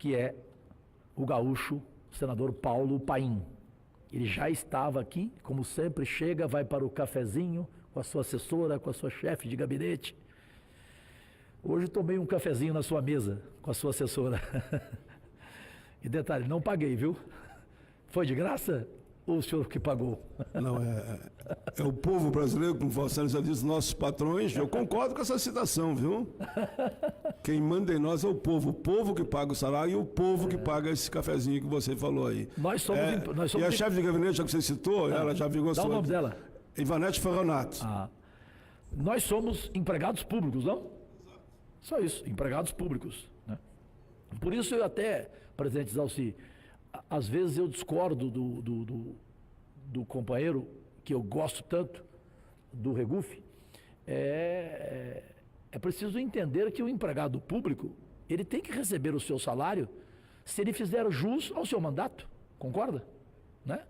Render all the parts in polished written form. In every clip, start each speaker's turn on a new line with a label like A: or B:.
A: que é o gaúcho senador Paulo Paim. Ele já estava aqui, como sempre, chega, vai para o cafezinho com a sua assessora, com a sua chefe de gabinete. Hoje tomei um cafezinho na sua mesa com a sua assessora. E detalhe, não paguei, viu? Foi de graça ou o senhor que pagou?
B: Não, é o povo brasileiro, como você já disse, nossos patrões. Eu concordo com essa citação, viu? Quem manda em nós é o povo que paga o salário e o povo que paga esse cafezinho que você falou aí.
A: Nós somos
B: e a chefe de gabinete, já que você citou, ela já virou
A: Dá o nome dela.
B: Ivanete Ferronato.
A: Nós somos empregados públicos, não? Só isso, empregados públicos, né? Por isso eu até, presidente Zalci, às vezes eu discordo do companheiro, que eu gosto tanto, do Regufe. É preciso entender que o empregado público, ele tem que receber o seu salário se ele fizer jus ao seu mandato, concorda? Né?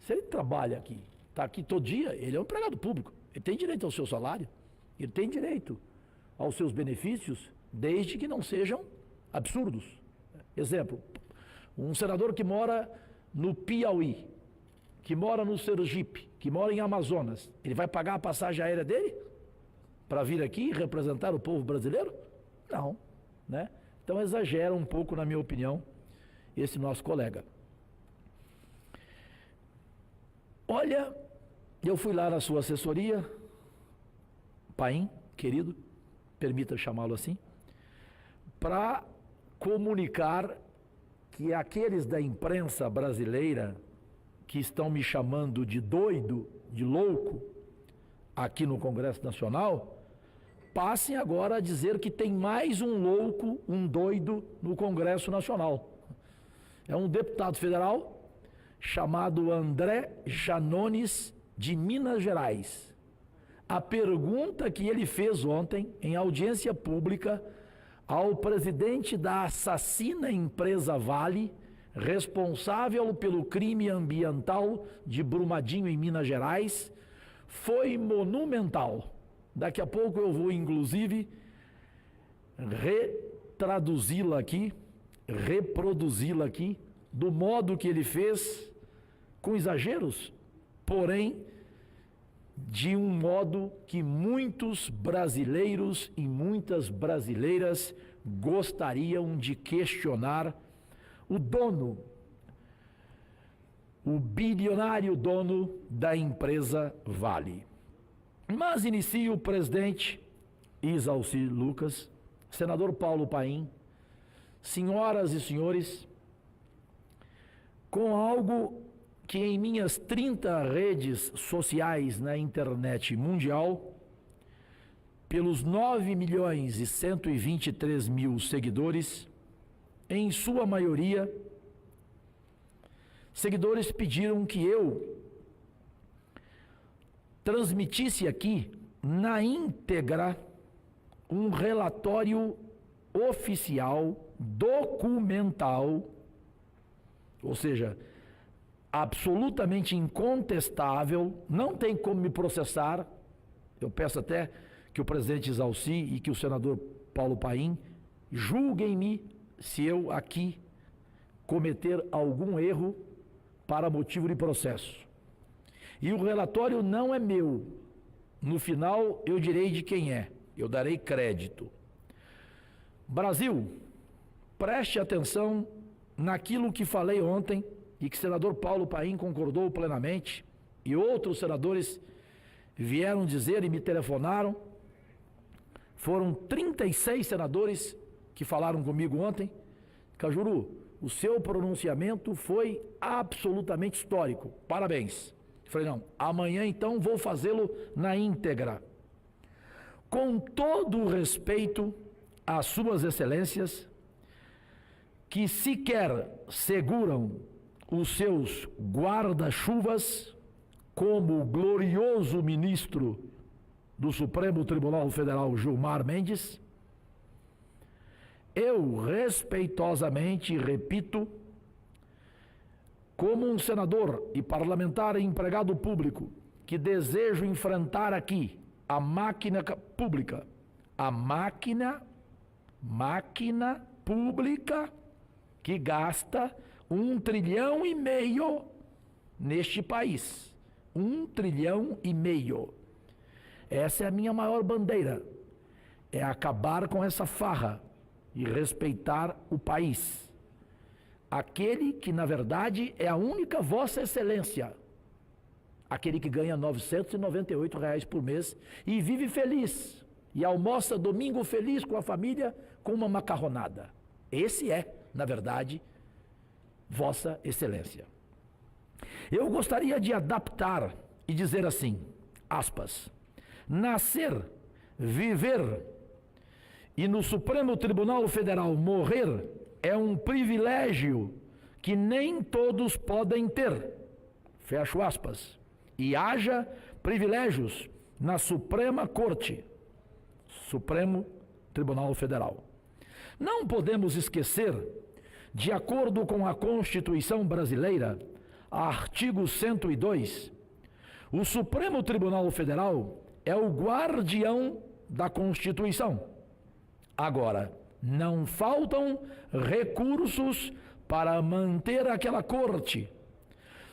A: Se ele trabalha aqui, está aqui todo dia, ele é um empregado público, ele tem direito ao seu salário, ele tem direito aos seus benefícios, desde que não sejam absurdos. Exemplo, um senador que mora no Piauí, que mora no Sergipe, que mora em Amazonas, ele vai pagar a passagem aérea dele para vir aqui representar o povo brasileiro? Não, né? Então exagera um pouco, na minha opinião, esse nosso colega. Olha, eu fui lá na sua assessoria, Paim, querido, permita chamá-lo assim, para comunicar que aqueles da imprensa brasileira que estão me chamando de doido, de louco, aqui no Congresso Nacional, passem agora a dizer que tem mais um louco, um doido no Congresso Nacional. É um deputado federal chamado André Janones, de Minas Gerais. A pergunta que ele fez ontem, em audiência pública, ao presidente da assassina empresa Vale, responsável pelo crime ambiental de Brumadinho, em Minas Gerais, foi monumental. Daqui a pouco eu vou, inclusive, retraduzi-la aqui, reproduzi-la aqui, do modo que ele fez, com exageros, porém, de um modo que muitos brasileiros e muitas brasileiras gostariam de questionar o dono, o bilionário dono da empresa Vale. Mas inicia o presidente Zalci Lucas, senador Paulo Paim, senhoras e senhores, com algo que em minhas 30 redes sociais na internet mundial, pelos 9.123.000 seguidores, em sua maioria, seguidores pediram que eu transmitisse aqui, na íntegra, um relatório oficial, documental, ou seja, absolutamente incontestável, não tem como me processar. Eu peço até que o presidente Zalci e que o senador Paulo Paim julguem-me se eu aqui cometer algum erro para motivo de processo. E o relatório não é meu. No final eu direi de quem é. Eu darei crédito. Brasil, preste atenção naquilo que falei ontem e que o senador Paulo Paim concordou plenamente, e outros senadores vieram dizer e me telefonaram. Foram 36 senadores que falaram comigo ontem. Cajuru, o seu pronunciamento foi absolutamente histórico, parabéns. Eu falei, não, amanhã então vou fazê-lo na íntegra. Com todo o respeito às suas excelências, que sequer seguram os seus guarda-chuvas, como o glorioso ministro do Supremo Tribunal Federal, Gilmar Mendes, eu respeitosamente repito, como um senador e parlamentar e empregado público que desejo enfrentar aqui a máquina pública, a máquina pública que gasta 1,5 trilhão neste país. 1,5 trilhão. Essa é a minha maior bandeira. É acabar com essa farra e respeitar o país. Aquele que, na verdade, é a única Vossa Excelência. Aquele que ganha R$ 998 por mês e vive feliz. E almoça domingo feliz com a família com uma macarronada. Esse é, na verdade, Vossa Excelência. Eu gostaria de adaptar e dizer assim, aspas, nascer, viver e no Supremo Tribunal Federal morrer é um privilégio que nem todos podem ter. Fecho aspas. E haja privilégios na Suprema Corte, Supremo Tribunal Federal. Não podemos esquecer, de acordo com a Constituição Brasileira, artigo 102, o Supremo Tribunal Federal é o guardião da Constituição. Agora, não faltam recursos para manter aquela corte.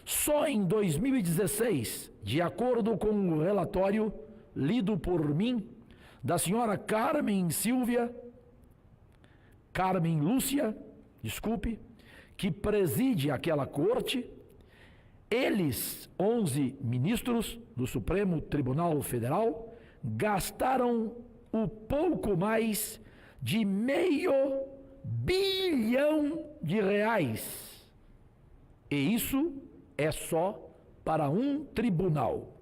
A: Só em 2016, de acordo com o relatório lido por mim, da senhora Carmen Lúcia, que preside aquela corte, eles, 11 ministros do Supremo Tribunal Federal, gastaram o pouco mais de R$500 bilhão. E isso é só para um tribunal.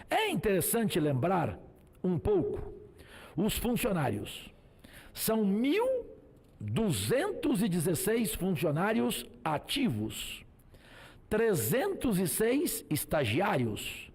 A: É interessante lembrar um pouco os funcionários. São 1.216 funcionários ativos, 306 estagiários,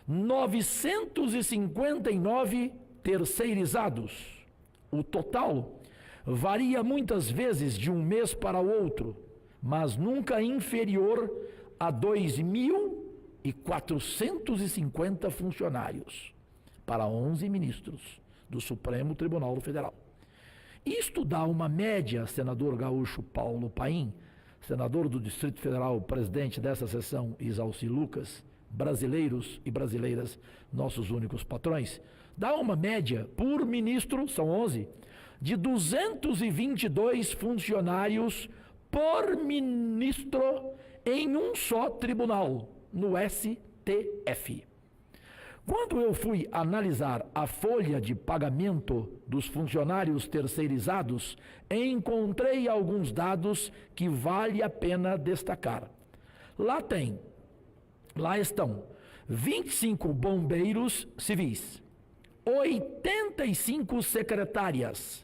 A: 959 terceirizados. O total varia muitas vezes de um mês para o outro, mas nunca inferior a 2.450 funcionários para 11 ministros do Supremo Tribunal Federal. Isto dá uma média, senador gaúcho Paulo Paim, senador do Distrito Federal, presidente dessa sessão, Isalci Lucas, brasileiros e brasileiras, nossos únicos patrões, dá uma média por ministro, são 11, de 222 funcionários por ministro em um só tribunal, no STF. Quando eu fui analisar a folha de pagamento dos funcionários terceirizados, encontrei alguns dados que vale a pena destacar. Lá estão 25 bombeiros civis, 85 secretárias,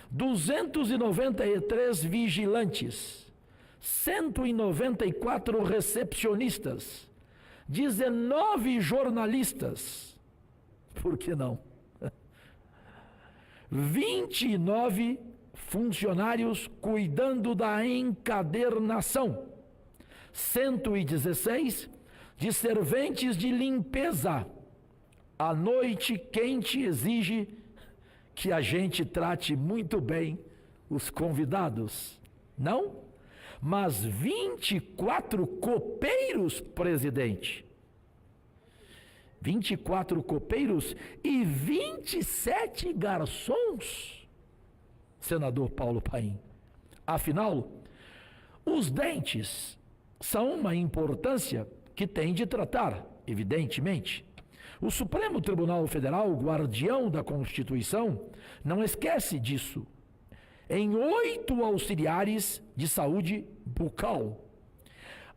A: 293 vigilantes, 194 recepcionistas, 19 jornalistas, por que não? 29 funcionários cuidando da encadernação, 116 de serventes de limpeza. A noite quente exige que a gente trate muito bem os convidados, não? Mas 24 copeiros, presidente. 24 copeiros e 27 garçons, senador Paulo Paim. Afinal, os dentes são uma importância que tem de tratar, evidentemente. O Supremo Tribunal Federal, guardião da Constituição, não esquece disso. Em 8 auxiliares de saúde bucal.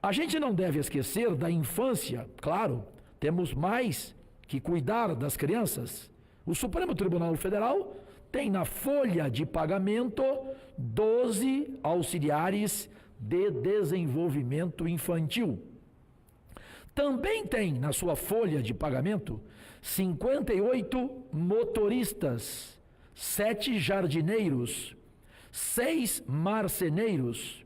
A: A gente não deve esquecer da infância, claro, temos mais que cuidar das crianças. O Supremo Tribunal Federal tem na folha de pagamento 12 auxiliares de desenvolvimento infantil. Também tem na sua folha de pagamento 58 motoristas, 7 jardineiros, 6 marceneiros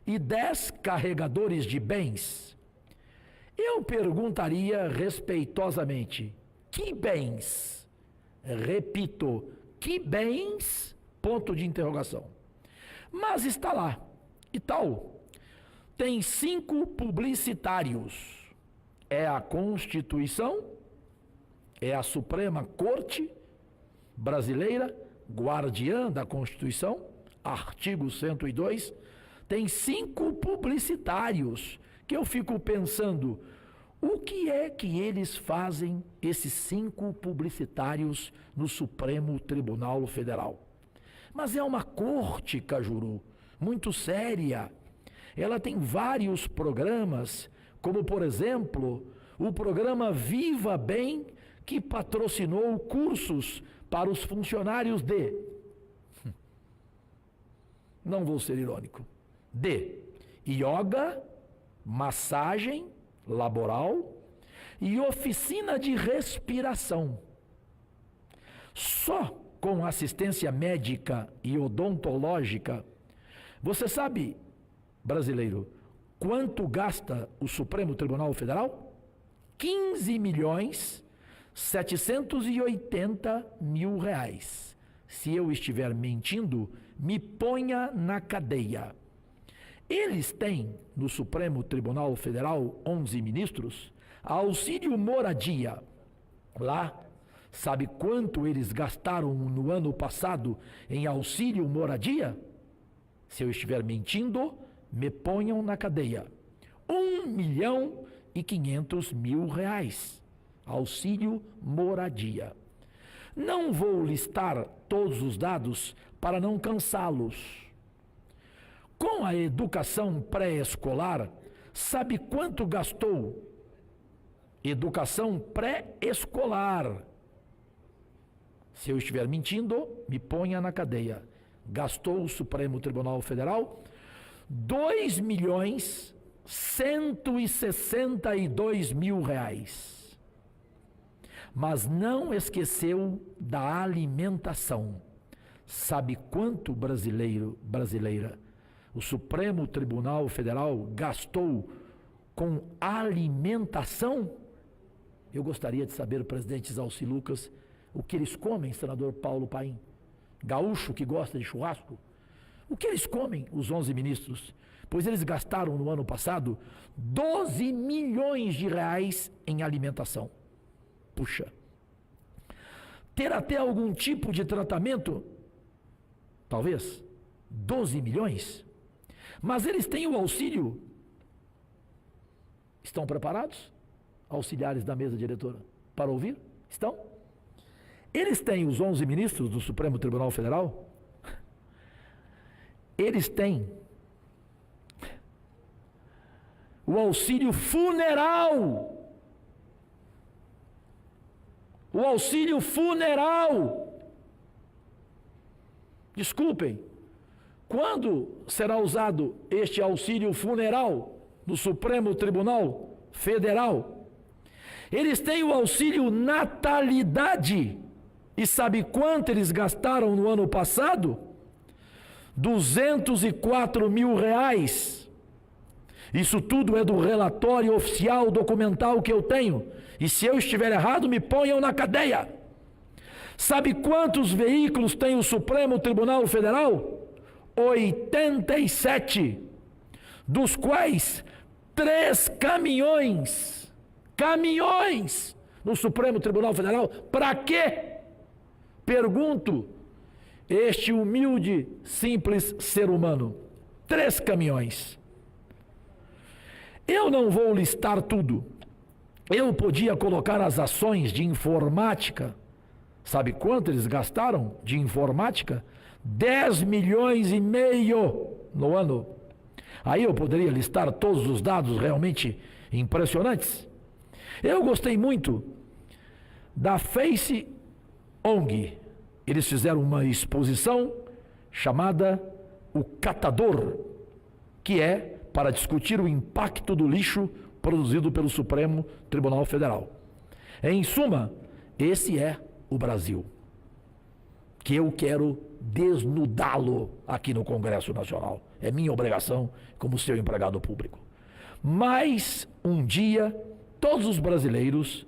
A: e 10 carregadores de bens. Eu perguntaria respeitosamente, que bens? Repito, que bens? Ponto de interrogação. Mas está lá. E tal. Tem 5 publicitários. É a Constituição, é a Suprema Corte Brasileira, guardiã da Constituição, artigo 102, tem 5 publicitários, que eu fico pensando, o que é que eles fazem, esses 5 publicitários, no Supremo Tribunal Federal? Mas é uma corte, Cajuru, muito séria. Ela tem vários programas, como, por exemplo, o programa Viva Bem, que patrocinou cursos para os funcionários não vou ser irônico, de yoga, massagem laboral e oficina de respiração. Só com assistência médica e odontológica, você sabe, brasileiro, quanto gasta o Supremo Tribunal Federal? 15.780.000 reais. Se eu estiver mentindo, me ponha na cadeia. Eles têm, no Supremo Tribunal Federal, 11 ministros, auxílio moradia. Lá, sabe quanto eles gastaram no ano passado em auxílio moradia? Se eu estiver mentindo, me ponham na cadeia. 1.500.000 reais. Auxílio moradia. Não vou listar todos os dados para não cansá-los. Com a educação pré-escolar, sabe quanto gastou? Educação pré-escolar. Se eu estiver mentindo, me ponha na cadeia. Gastou o Supremo Tribunal Federal 2.162.000 reais. Mas não esqueceu da alimentação. Sabe quanto, brasileira, o Supremo Tribunal Federal gastou com alimentação? Eu gostaria de saber, presidente Zalci Lucas, o que eles comem, senador Paulo Paim? Gaúcho que gosta de churrasco? O que eles comem, os 11 ministros? Pois eles gastaram no ano passado 12 milhões de reais em alimentação. Puxa. Ter até algum tipo de tratamento? Talvez. 12 milhões? Mas eles têm o auxílio. Estão preparados? Auxiliares da mesa diretora, para ouvir? Estão? Eles têm, os 11 ministros do Supremo Tribunal Federal, eles têm o auxílio funeral. O auxílio funeral. Desculpem, quando será usado este auxílio funeral no Supremo Tribunal Federal? Eles têm o auxílio natalidade. E sabe quanto eles gastaram no ano passado? 204.000 reais. Isso tudo é do relatório oficial documental que eu tenho. E se eu estiver errado, me ponham na cadeia. Sabe quantos veículos tem o Supremo Tribunal Federal? 87. Dos quais 3 caminhões. Caminhões no Supremo Tribunal Federal. Para quê? Pergunto, este humilde, simples ser humano. 3 caminhões. Eu não vou listar tudo. Eu podia colocar as ações de informática. Sabe quanto eles gastaram de informática? 10,5 milhões no ano. Aí eu poderia listar todos os dados realmente impressionantes. Eu gostei muito da Face ONG. Eles fizeram uma exposição chamada O Catador, que é para discutir o impacto do lixo produzido pelo Supremo Tribunal Federal. Em suma, esse é o Brasil, que eu quero desnudá-lo aqui no Congresso Nacional. É minha obrigação como seu empregado público. Mas um dia, todos os brasileiros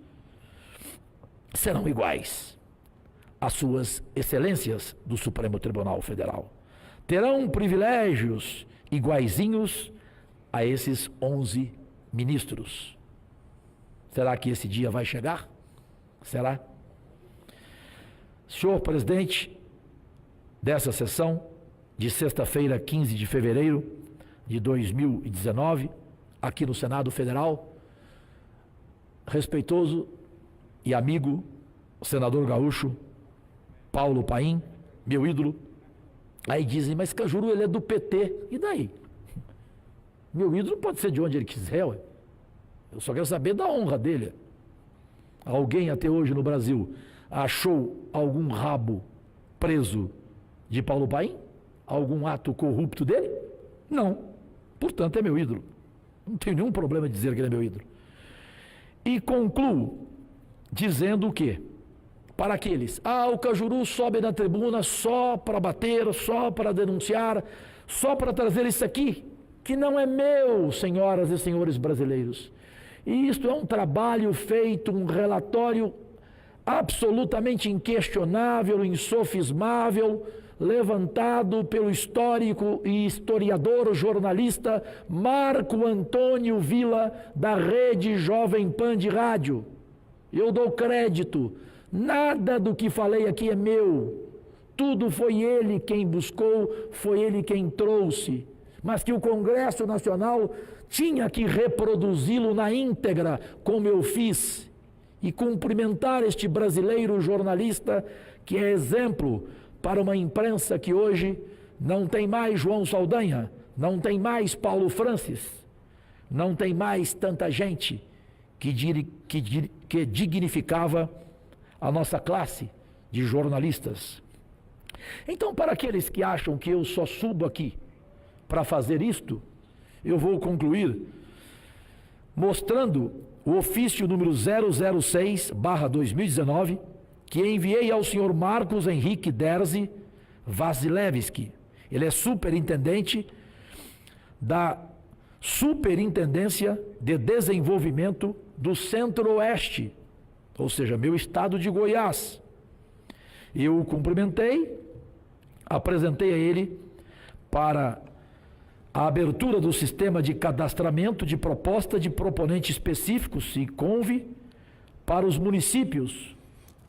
A: serão iguais às suas excelências do Supremo Tribunal Federal. terão privilégios iguaizinhos a esses 11 ministros. Será que esse dia vai chegar? Será? Senhor presidente dessa sessão de sexta-feira, 15 de fevereiro de 2019, aqui no Senado Federal, respeitoso e amigo senador gaúcho Paulo Paim, meu ídolo. Aí dizem, mas Cajuru, ele é do PT, e daí? Meu ídolo pode ser de onde ele quiser, ué. Eu só quero saber da honra dele. Alguém até hoje no Brasil achou algum rabo preso de Paulo Paim? Algum ato corrupto dele? Não. Portanto, é meu ídolo. Não tenho nenhum problema de dizer que ele é meu ídolo. E concluo dizendo o quê? Para aqueles, o Cajuru sobe na tribuna só para bater, só para denunciar, só para trazer isso aqui, que não é meu, senhoras e senhores brasileiros. E isto é um trabalho feito, um relatório absolutamente inquestionável, insofismável, levantado pelo histórico e historiador jornalista Marco Antônio Villa, da Rede Jovem Pan de rádio. Eu dou crédito, nada do que falei aqui é meu, tudo foi ele quem buscou, foi ele quem trouxe, mas que o Congresso Nacional tinha que reproduzi-lo na íntegra, como eu fiz, e cumprimentar este brasileiro jornalista que é exemplo para uma imprensa que hoje não tem mais João Saldanha, não tem mais Paulo Francis, não tem mais tanta gente que dignificava a nossa classe de jornalistas. Então, para aqueles que acham que eu só subo aqui para fazer isto, eu vou concluir mostrando o ofício número 006/2019, que enviei ao senhor Marcos Henrique Derzi Vasilevski. Ele é superintendente da Superintendência de Desenvolvimento do Centro-Oeste, ou seja, meu estado de Goiás. Eu o cumprimentei, apresentei a ele para a abertura do sistema de cadastramento de proposta de proponente específico, SICONV, para os municípios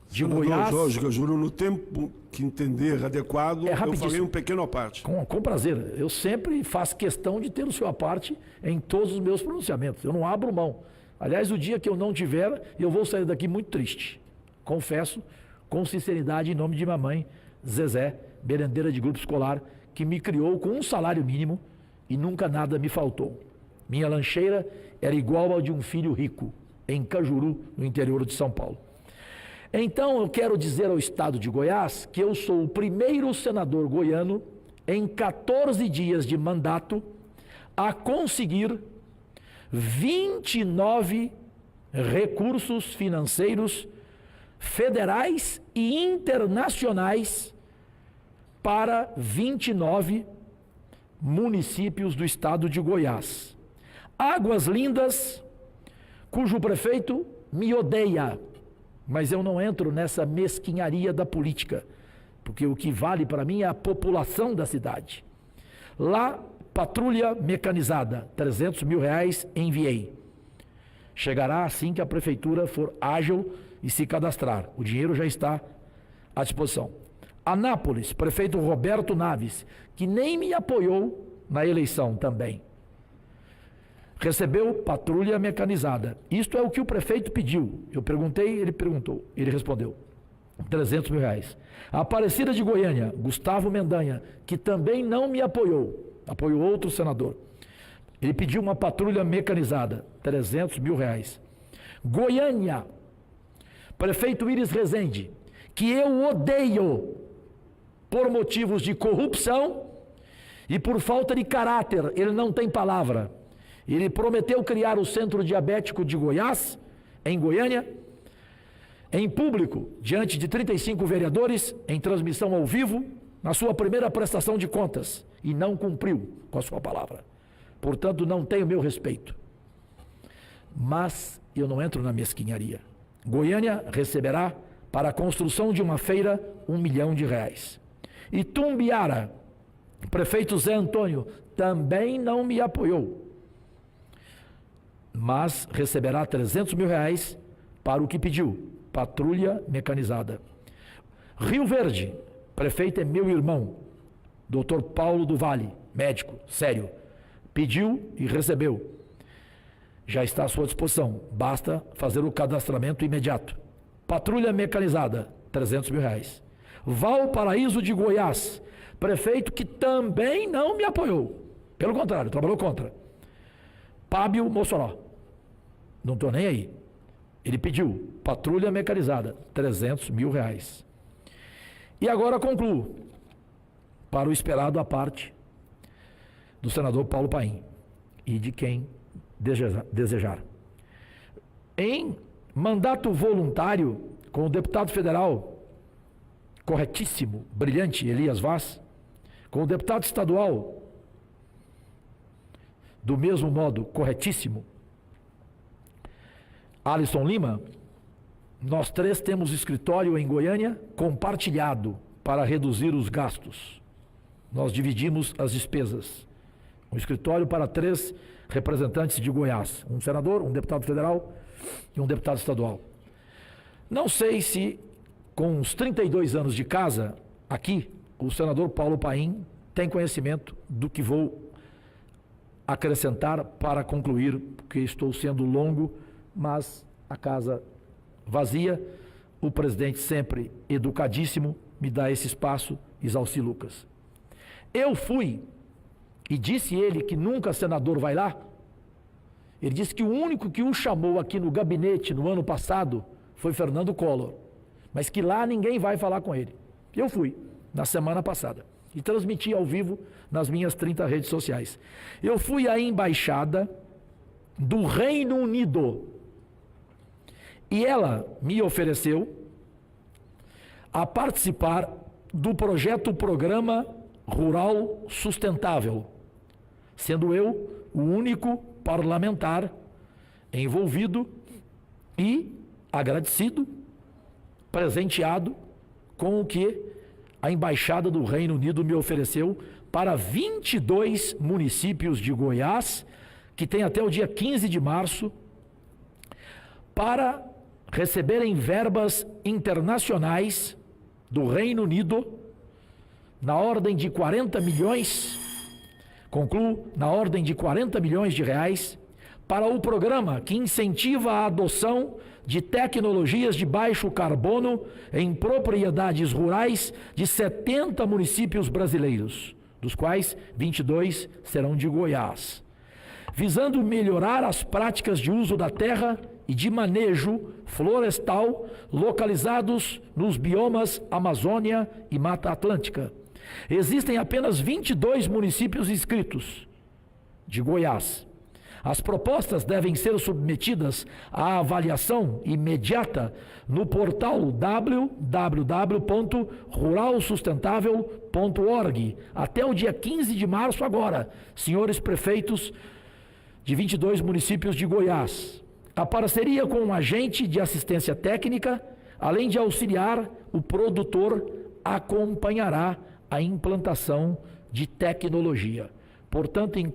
A: de Goiás.
B: Jorge, eu juro, no tempo que entender adequado, eu farei um pequeno à parte.
A: Com prazer. Eu sempre faço questão de ter o seu à parte em todos os meus pronunciamentos. Eu não abro mão. Aliás, o dia que eu não tiver, eu vou sair daqui muito triste. Confesso, com sinceridade, em nome de mamãe, Zezé, merendeira de grupo escolar, que me criou com um salário mínimo e nunca nada me faltou. Minha lancheira era igual ao de um filho rico, em Cajuru, no interior de São Paulo. Então, eu quero dizer ao estado de Goiás que eu sou o primeiro senador goiano, em 14 dias de mandato, a conseguir 29 recursos financeiros federais e internacionais para 29 municípios do estado de Goiás. Águas Lindas, cujo prefeito me odeia, mas eu não entro nessa mesquinharia da política, porque o que vale para mim é a população da cidade. Lá, patrulha mecanizada, R$300 mil enviei. Chegará assim que a prefeitura for ágil e se cadastrar. O dinheiro já está à disposição. Anápolis, prefeito Roberto Naves, que nem me apoiou na eleição também. Recebeu patrulha mecanizada. Isto é o que o prefeito pediu. Eu perguntei, ele perguntou. Ele respondeu. R$300 mil. Aparecida de Goiânia, Gustavo Mendanha, que também não me apoiou. Apoiou outro senador. Ele pediu uma patrulha mecanizada. R$300 mil. Goiânia, prefeito Iris Rezende, que eu odeio por motivos de corrupção e por falta de caráter. Ele não tem palavra. Ele prometeu criar o Centro Diabético de Goiás, em Goiânia, em público, diante de 35 vereadores, em transmissão ao vivo, na sua primeira prestação de contas, e não cumpriu com a sua palavra. Portanto, não tem o meu respeito. Mas eu não entro na mesquinharia. Goiânia receberá, para a construção de uma feira, R$1 milhão. Itumbiara, Prefeito Zé Antônio também não me apoiou, mas receberá R$300 mil para o que pediu, patrulha mecanizada. Rio Verde, prefeito é meu irmão, Dr. Paulo do Vale, médico, sério, pediu e recebeu. Já está à sua disposição, basta fazer o cadastramento imediato. Patrulha mecanizada, R$300 mil. Valparaíso de Goiás, prefeito que também não me apoiou, pelo contrário, trabalhou contra. Pábio Mossoró, não estou nem aí. Ele pediu patrulha mecanizada, R$300 mil. E agora concluo, para o esperado à parte do senador Paulo Paim e de quem desejar. Em mandato voluntário com o deputado federal corretíssimo, brilhante, Elias Vaz, com o deputado estadual, do mesmo modo, corretíssimo, Alisson Lima, nós três temos escritório em Goiânia compartilhado para reduzir os gastos. Nós dividimos as despesas. Um escritório para 3 representantes de Goiás, um senador, um deputado federal e um deputado estadual. Não sei se com os 32 anos de casa, aqui, o senador Paulo Paim tem conhecimento do que vou acrescentar para concluir, porque estou sendo longo, mas a casa vazia, o presidente sempre educadíssimo, me dá esse espaço, Isalci Lucas. Eu fui, e disse ele que nunca senador vai lá, ele disse que o único que o chamou aqui no gabinete no ano passado foi Fernando Collor, mas que lá ninguém vai falar com ele. Eu fui, na semana passada, e transmiti ao vivo nas minhas 30 redes sociais. Eu fui à embaixada do Reino Unido, e ela me ofereceu a participar do Programa Rural Sustentável, sendo eu o único parlamentar envolvido e agradecido, presenteado com o que a Embaixada do Reino Unido me ofereceu para 22 municípios de Goiás, que tem até o dia 15 de março, para receberem verbas internacionais do Reino Unido, na ordem de 40 milhões, concluo, na ordem de 40 milhões de reais, para o programa que incentiva a adoção de tecnologias de baixo carbono em propriedades rurais de 70 municípios brasileiros, dos quais 22 serão de Goiás, visando melhorar as práticas de uso da terra e de manejo florestal localizados nos biomas Amazônia e Mata Atlântica. Existem apenas 22 municípios inscritos de Goiás. As propostas devem ser submetidas à avaliação imediata no portal www.ruralsustentável.org até o dia 15 de março agora, senhores prefeitos de 22 municípios de Goiás. A parceria com um agente de assistência técnica, além de auxiliar o produtor, acompanhará a implantação de tecnologia. Portanto, em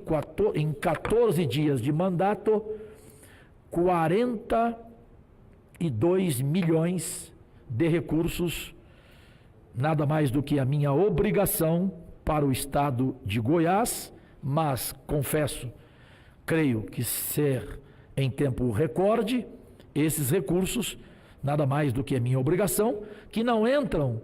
A: 14 dias de mandato, 42 milhões de recursos, nada mais do que a minha obrigação para o estado de Goiás, mas, confesso, creio que ser em tempo recorde, esses recursos, nada mais do que a minha obrigação, que não entram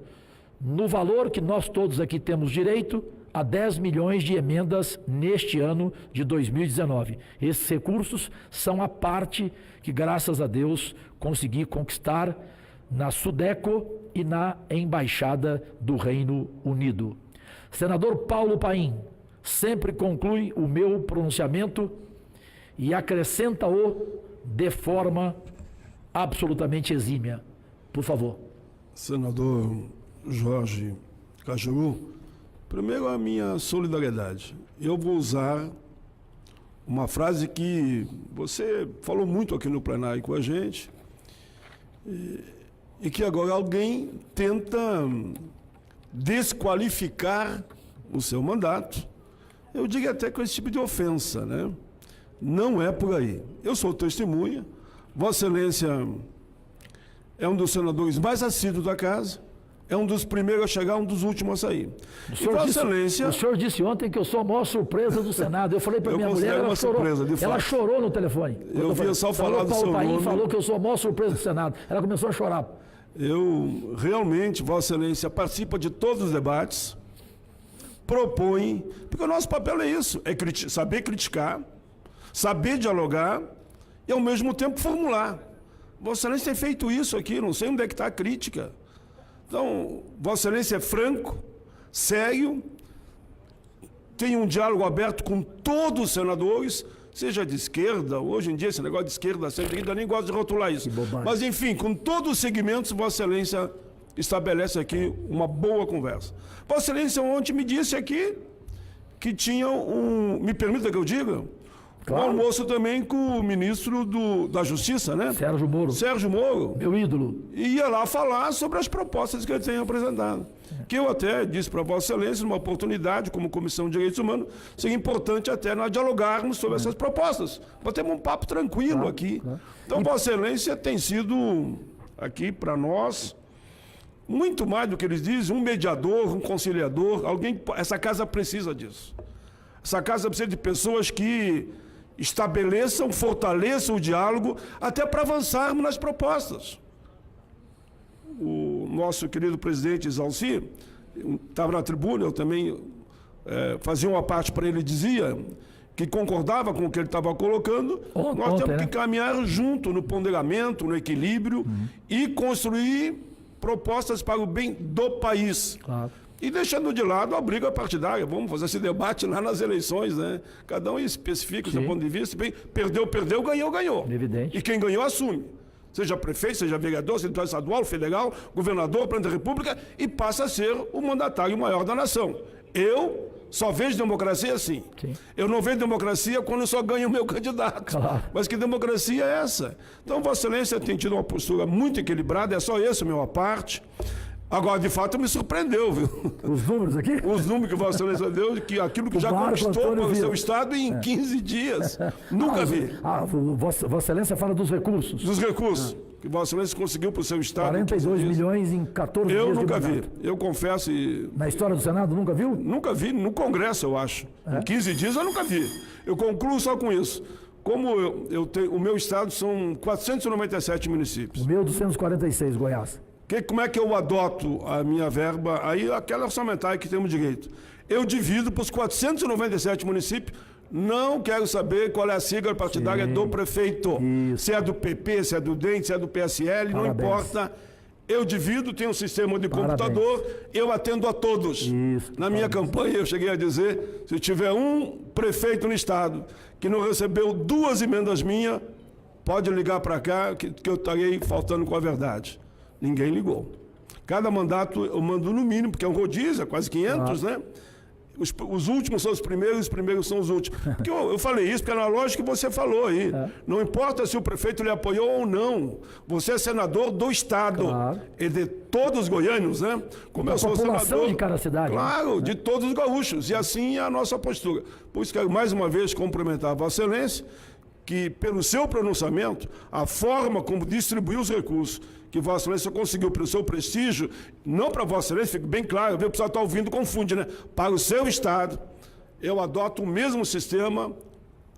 A: no valor que nós todos aqui temos direito, a 10 milhões de emendas neste ano de 2019. Esses recursos são a parte que, graças a Deus, consegui conquistar na Sudeco e na Embaixada do Reino Unido. Senador Paulo Paim sempre conclui o meu pronunciamento e acrescenta-o de forma absolutamente exímia. Por favor.
B: Senador Jorge Cajuru, primeiro a minha solidariedade. Eu vou usar uma frase que você falou muito aqui no plenário com a gente e que agora alguém tenta desqualificar o seu mandato, eu digo até com esse tipo de ofensa, né? Não é por aí. Eu sou testemunha, Vossa Excelência é um dos senadores mais assíduos da casa, é um dos primeiros a chegar, um dos últimos a sair.
A: O senhor disse ontem que eu sou a maior surpresa do Senado. Eu falei para minha mulher, ela chorou no telefone.
B: Eu via só falar do seu nome.
A: Falou que eu sou a maior surpresa do Senado. Ela começou a chorar.
B: Eu, realmente, Vossa Excelência participa de todos os debates, propõe, porque o nosso papel é isso, é saber criticar, saber dialogar e, ao mesmo tempo, formular. Vossa Excelência tem feito isso aqui, não sei onde é que está a crítica. Então, Vossa Excelência é franco, sério, tem um diálogo aberto com todos os senadores, seja de esquerda, hoje em dia esse negócio de esquerda, centro, nem gosto de rotular isso. Mas, enfim, com todos os segmentos, Vossa Excelência estabelece aqui uma boa conversa. Vossa Excelência ontem me disse aqui que tinha me permita que eu diga, claro, um almoço também com o ministro da Justiça, né? Sérgio Moro.
A: Meu ídolo.
B: E ia lá falar sobre as propostas que ele tem apresentado. Que eu até disse para Vossa Excelência, numa oportunidade, como Comissão de Direitos Humanos, seria importante até nós dialogarmos sobre essas propostas. Para termos um papo tranquilo aqui. Claro. Então, Vossa Excelência tem sido, aqui para nós, muito mais do que eles dizem, um mediador, um conciliador, alguém. Essa casa precisa disso. Essa casa precisa de pessoas que estabeleçam, fortaleçam o diálogo, até para avançarmos nas propostas. O nosso querido presidente Isalci estava na tribuna, eu também fazia uma parte para ele, dizia que concordava com o que ele estava colocando. Nós temos que caminhar junto no ponderamento, no equilíbrio e construir propostas para o bem do país. Claro. E deixando de lado a briga partidária. Vamos fazer esse debate lá nas eleições, né? Cada um especifica o seu ponto de vista. Bem, perdeu, ganhou.
A: Evidente.
B: E quem ganhou, assume. Seja prefeito, seja vereador, seja estadual, federal, governador, presidente da República, e passa a ser o mandatário maior da nação. Eu só vejo democracia assim. Sim. Eu não vejo democracia quando só ganho o meu candidato. Claro. Mas que democracia é essa? Então, Vossa Excelência tem tido uma postura muito equilibrada, é só esse o meu à parte. Agora, de fato, me surpreendeu, viu?
A: Os números aqui?
B: Os números que Vossa Excelência deu, que aquilo que já conquistou para o seu Estado em 15 dias. Nunca vi.
A: Vossa Excelência fala dos recursos.
B: Dos recursos que Vossa Excelência conseguiu para o seu Estado.
A: 42 milhões em 14 dias.
B: Eu nunca vi. Eu confesso.
A: Na história do Senado, nunca viu?
B: Nunca vi. No Congresso, eu acho. Em 15 dias, eu nunca vi. Eu concluo só com isso. Como eu tenho, o meu Estado são 497 municípios.
A: O meu, 246, Goiás.
B: Como é que eu adoto a minha verba? Aí, aquela orçamentária que temos direito. Eu divido para os 497 municípios, não quero saber qual é a sigla partidária do prefeito. Isso. Se é do PP, se é do DEM, se é do PSL, não importa. Eu divido, tenho um sistema de computador, eu atendo a todos. Isso. Na minha campanha, eu cheguei a dizer, se tiver um prefeito no Estado que não recebeu 2 emendas minhas, pode ligar para cá que eu estarei faltando com a verdade. Ninguém ligou. Cada mandato eu mando no mínimo, porque é um rodízio, é quase 500, né? Os últimos são os primeiros são os últimos. Porque eu falei isso, porque é na lógica que você falou aí. Não importa se o prefeito lhe apoiou ou não. Você é senador do Estado. Claro. E de todos os goianos, né? Como eu sou senador
A: de cada cidade.
B: Claro, né? De todos os gaúchos. E assim é a nossa postura. Por isso quero mais uma vez cumprimentar a Vossa Excelência, que pelo seu pronunciamento, a forma como distribuiu os recursos que Vossa Excelência conseguiu pelo seu prestígio, não para Vossa Excelência, fique bem claro, o pessoal está ouvindo, confunde, né? Para o seu Estado, eu adoto o mesmo sistema,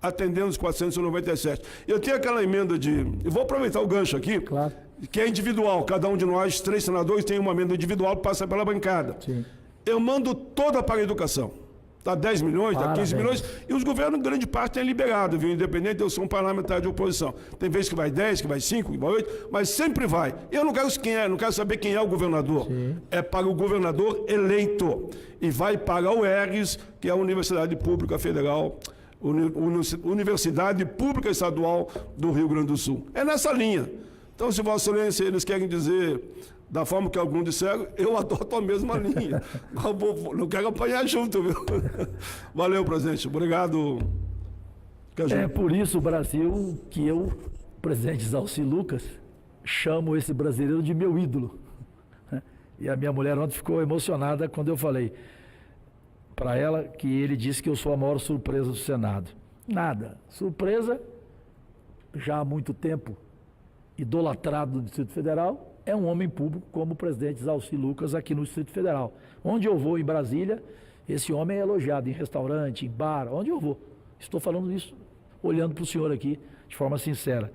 B: atendendo os 497. Eu tenho aquela emenda eu vou aproveitar o gancho aqui, claro, que é individual, cada um de nós, 3 senadores, tem uma emenda individual que passa pela bancada. Sim. Eu mando toda para a educação. Dá 10 milhões, dá 15 milhões, e os governos, grande parte, têm liberado, viu? Independente, eu sou um parlamentar de oposição. Tem vezes que vai 10, que vai 5, que vai 8, mas sempre vai. Eu não quero não quero saber quem é o governador. Sim. É para o governador eleito. E vai para a UERGS, que é a Universidade Pública Federal, Universidade Pública Estadual do Rio Grande do Sul. É nessa linha. Então, se Vossa Excelência, eles querem dizer da forma que alguns disseram, eu adoto a mesma linha. Não quero apanhar junto, viu? Valeu, presidente. Obrigado.
A: É por isso, Brasil, que eu, presidente Isalci Lucas, chamo esse brasileiro de meu ídolo. E a minha mulher ontem ficou emocionada quando eu falei. para ela que ele disse que eu sou a maior surpresa do Senado. Nada. Surpresa, já há muito tempo, idolatrado do Distrito Federal, é um homem público como o presidente Zalci Lucas aqui no Distrito Federal. Onde eu vou em Brasília, esse homem é elogiado em restaurante, em bar, onde eu vou. Estou falando isso olhando para o senhor aqui de forma sincera.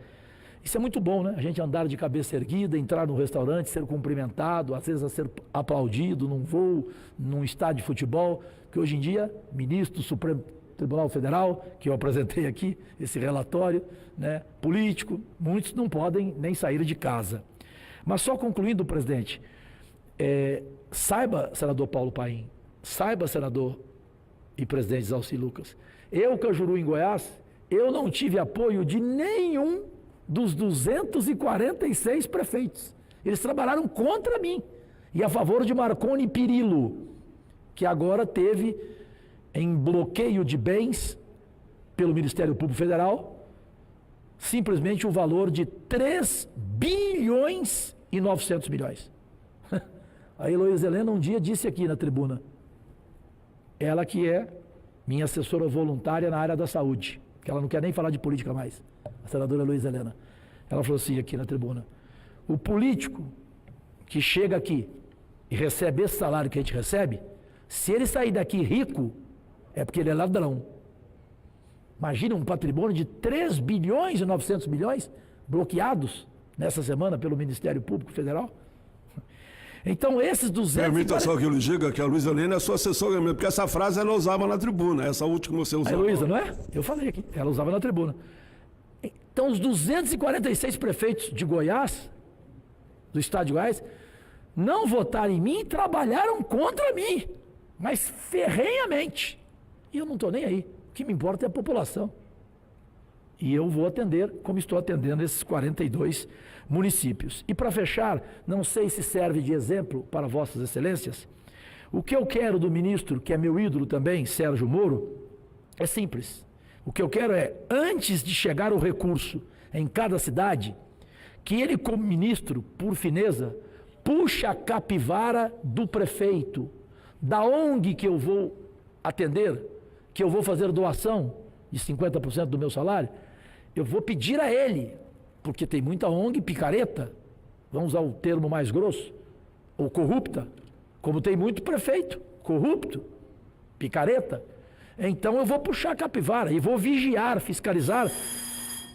A: Isso é muito bom, né? A gente andar de cabeça erguida, entrar no restaurante, ser cumprimentado, às vezes a ser aplaudido num voo, num estádio de futebol, que hoje em dia, ministro do Supremo Tribunal Federal, que eu apresentei aqui, esse relatório, né? Político, muitos não podem nem sair de casa. Mas só concluindo, presidente, saiba, senador Paulo Paim, saiba, senador e presidente Zalci Lucas, eu, Cajuru, em Goiás, eu não tive apoio de nenhum dos 246 prefeitos. Eles trabalharam contra mim e a favor de Marconi Perillo, que agora teve em bloqueio de bens pelo Ministério Público Federal, simplesmente o valor de 3 bilhões e 900 milhões. A Heloísa Helena um dia disse aqui na tribuna, ela que é minha assessora voluntária na área da saúde, que ela não quer nem falar de política mais, a senadora Heloísa Helena. Ela falou assim aqui na tribuna, o político que chega aqui e recebe esse salário que a gente recebe, se ele sair daqui rico, é porque ele é ladrão. Imagina um patrimônio de 3 bilhões e 900 milhões bloqueados nessa semana pelo Ministério Público Federal. Então, esses 200...
B: Permita só que eu lhe diga que a Heloísa Helena é sua assessora mesmo, porque essa frase ela usava na tribuna, essa última você usava.
A: A Heloísa, não é? Eu falei aqui, ela usava na tribuna. Então, os 246 prefeitos de Goiás, do estado de Goiás, não votaram em mim e trabalharam contra mim, mas ferrenhamente. E eu não estou nem aí. O que me importa é a população. E eu vou atender como estou atendendo esses 42 municípios. E para fechar, não sei se serve de exemplo para vossas excelências, o que eu quero do ministro, que é meu ídolo também, Sérgio Moro, é simples. O que eu quero é, antes de chegar o recurso em cada cidade, que ele como ministro, por fineza, puxa a capivara do prefeito, da ONG que eu vou atender, que eu vou fazer doação de 50% do meu salário, eu vou pedir a ele, porque tem muita ONG picareta, vamos usar o termo mais grosso, ou corrupta, como tem muito prefeito corrupto, picareta, então eu vou puxar a capivara e vou vigiar, fiscalizar,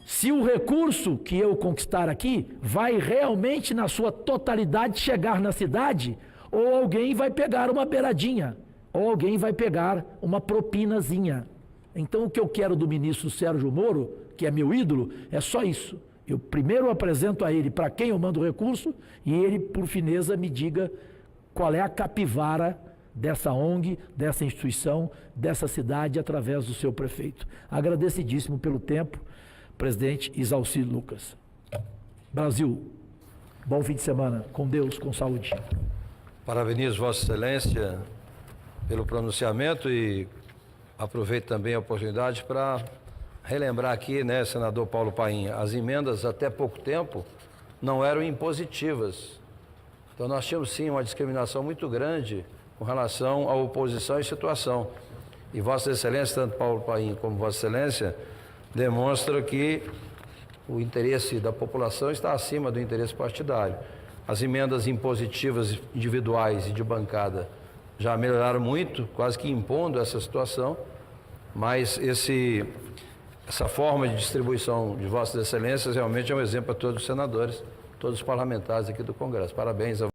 A: se o recurso que eu conquistar aqui vai realmente na sua totalidade chegar na cidade, ou alguém vai pegar uma beiradinha, ou alguém vai pegar uma propinazinha. Então o que eu quero do ministro Sérgio Moro, que é meu ídolo, é só isso. Eu primeiro apresento a ele para quem eu mando o recurso e ele, por fineza, me diga qual é a capivara dessa ONG, dessa instituição, dessa cidade, através do seu prefeito. Agradecidíssimo pelo tempo, presidente Zalci Lucas. Brasil, bom fim de semana, com Deus, com saúde.
C: Parabenizo Vossa Excelência pelo pronunciamento e aproveito também a oportunidade para relembrar aqui, né, senador Paulo Paim, as emendas até pouco tempo não eram impositivas. Então nós tínhamos sim uma discriminação muito grande com relação à oposição e situação. E Vossa Excelência, tanto Paulo Paim como Vossa Excelência, demonstram que o interesse da população está acima do interesse partidário. As emendas impositivas individuais e de bancada já melhoraram muito, quase que impondo essa situação, mas essa forma de distribuição de Vossas Excelências realmente é um exemplo a todos os senadores, todos os parlamentares aqui do Congresso. Parabéns a